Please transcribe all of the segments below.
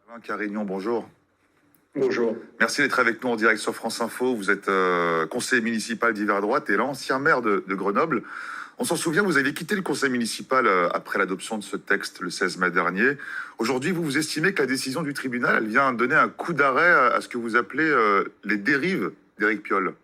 Alain Carignon, bonjour. Bonjour. Merci d'être avec nous en direct sur France Info. Vous êtes conseiller municipal d'hiver droite et l'ancien maire de Grenoble. On s'en souvient, vous avez quitté le conseil municipal après l'adoption de ce texte le 16 mai dernier. Aujourd'hui, vous estimez que la décision du tribunal, elle vient donner un coup d'arrêt à ce que vous appelez les dérives d'Éric Piolle.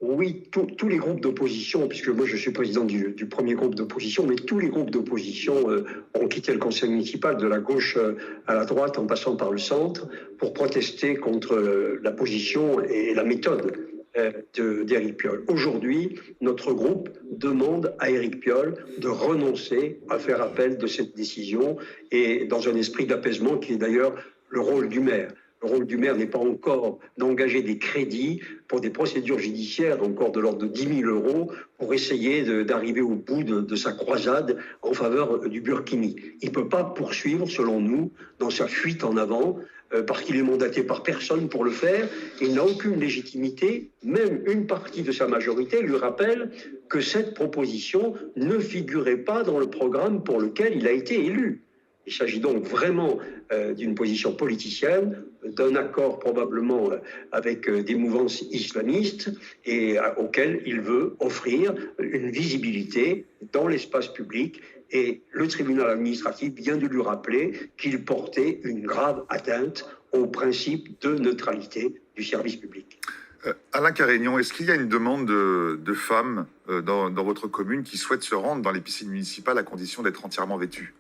Oui, tous les groupes d'opposition, puisque moi je suis président du premier groupe d'opposition, mais tous les groupes d'opposition ont quitté le conseil municipal de la gauche à la droite en passant par le centre pour protester contre la position et la méthode d'Éric Piolle. Aujourd'hui, notre groupe demande à Éric Piolle de renoncer à faire appel de cette décision et dans un esprit d'apaisement qui est d'ailleurs le rôle du maire. Le rôle du maire n'est pas encore d'engager des crédits pour des procédures judiciaires encore de l'ordre de 10 000 euros pour essayer d'arriver au bout de sa croisade en faveur du Burkini. Il ne peut pas poursuivre, selon nous, dans sa fuite en avant, parce qu'il est mandaté par personne pour le faire. Il n'a aucune légitimité. Même une partie de sa majorité lui rappelle que cette proposition ne figurait pas dans le programme pour lequel il a été élu. Il s'agit donc vraiment d'une position politicienne, d'un accord probablement avec des mouvances islamistes et auquel il veut offrir une visibilité dans l'espace public. Et le tribunal administratif vient de lui rappeler qu'il portait une grave atteinte au principe de neutralité du service public. Alain Carignon, est-ce qu'il y a une demande de femmes dans votre commune qui souhaitent se rendre dans les piscines municipales à condition d'être entièrement vêtues ?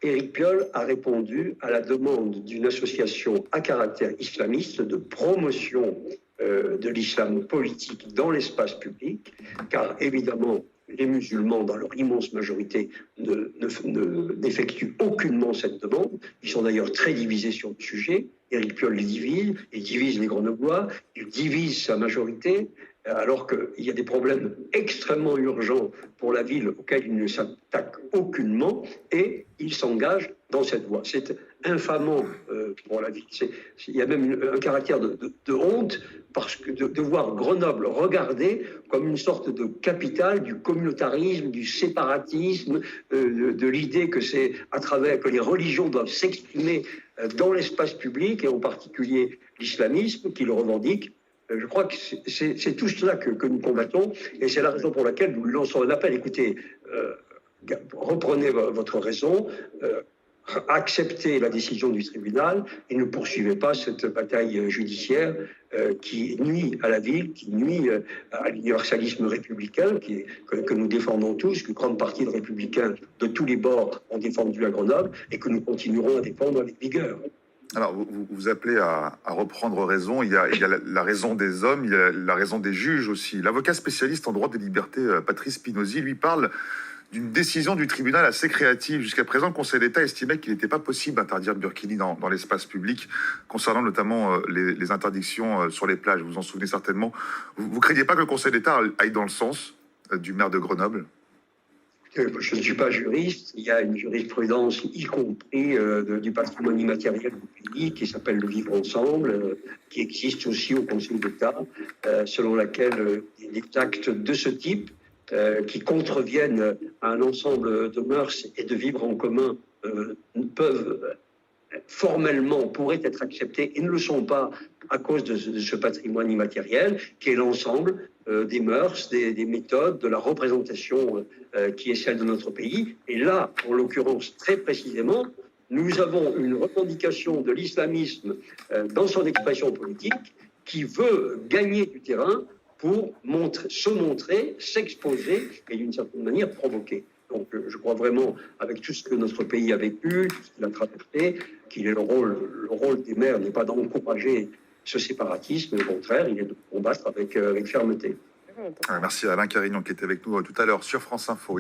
Éric Piolle a répondu à la demande d'une association à caractère islamiste de promotion de l'islam politique dans l'espace public, car évidemment, les musulmans, dans leur immense majorité, n'effectuent aucunement cette demande. Ils sont d'ailleurs très divisés sur le sujet. Éric Piolle les divise, il divise les Grenoblois, il divise sa majorité, alors qu'il y a des problèmes extrêmement urgents pour la ville auxquels il ne s'attaque aucunement, et il s'engage dans cette voie. C'est infamant pour la ville. Il y a même un caractère de honte parce que de voir Grenoble regardée comme une sorte de capitale du communautarisme, du séparatisme, de l'idée que c'est à travers que les religions doivent s'exprimer dans l'espace public, et en particulier l'islamisme qui le revendique. Je crois que c'est tout cela que nous combattons, et c'est la raison pour laquelle nous lançons un appel. Écoutez, reprenez votre raison, acceptez la décision du tribunal et ne poursuivez pas cette bataille judiciaire qui nuit à la ville, qui nuit à l'universalisme républicain que nous défendons tous, qu'une grande partie de républicains de tous les bords ont défendu à Grenoble et que nous continuerons à défendre avec vigueur. Alors, vous appelez à reprendre raison. Il y a la raison des hommes, il y a la raison des juges aussi. L'avocat spécialiste en droit des libertés, Patrice Spinozzi, lui parle d'une décision du tribunal assez créative. Jusqu'à présent, le Conseil d'État estimait qu'il n'était pas possible d'interdire le burkini dans l'espace public, concernant notamment les interdictions sur les plages. Vous vous en souvenez certainement. Vous ne craignez pas que le Conseil d'État aille dans le sens du maire de Grenoble ? Je ne suis pas juriste, il y a une jurisprudence, y compris du patrimoine immatériel du pays, qui s'appelle le vivre ensemble, qui existe aussi au Conseil d'État, selon laquelle des actes de ce type, qui contreviennent à un ensemble de mœurs et de vivre en commun, pourraient être acceptés et ne le sont pas à cause de ce patrimoine immatériel qui est l'ensemble des mœurs, des méthodes, de la représentation qui est celle de notre pays. Et là, en l'occurrence, très précisément, nous avons une revendication de l'islamisme dans son expression politique qui veut gagner du terrain pour se montrer, s'exposer et d'une certaine manière provoquer. Donc je crois vraiment, avec tout ce que notre pays a vécu, tout ce qu'il a traversé, qu'il est le rôle des maires n'est pas d'encourager ce séparatisme, mais au contraire, il est de combattre avec fermeté. Merci à Alain Carignon qui était avec nous tout à l'heure sur France Info.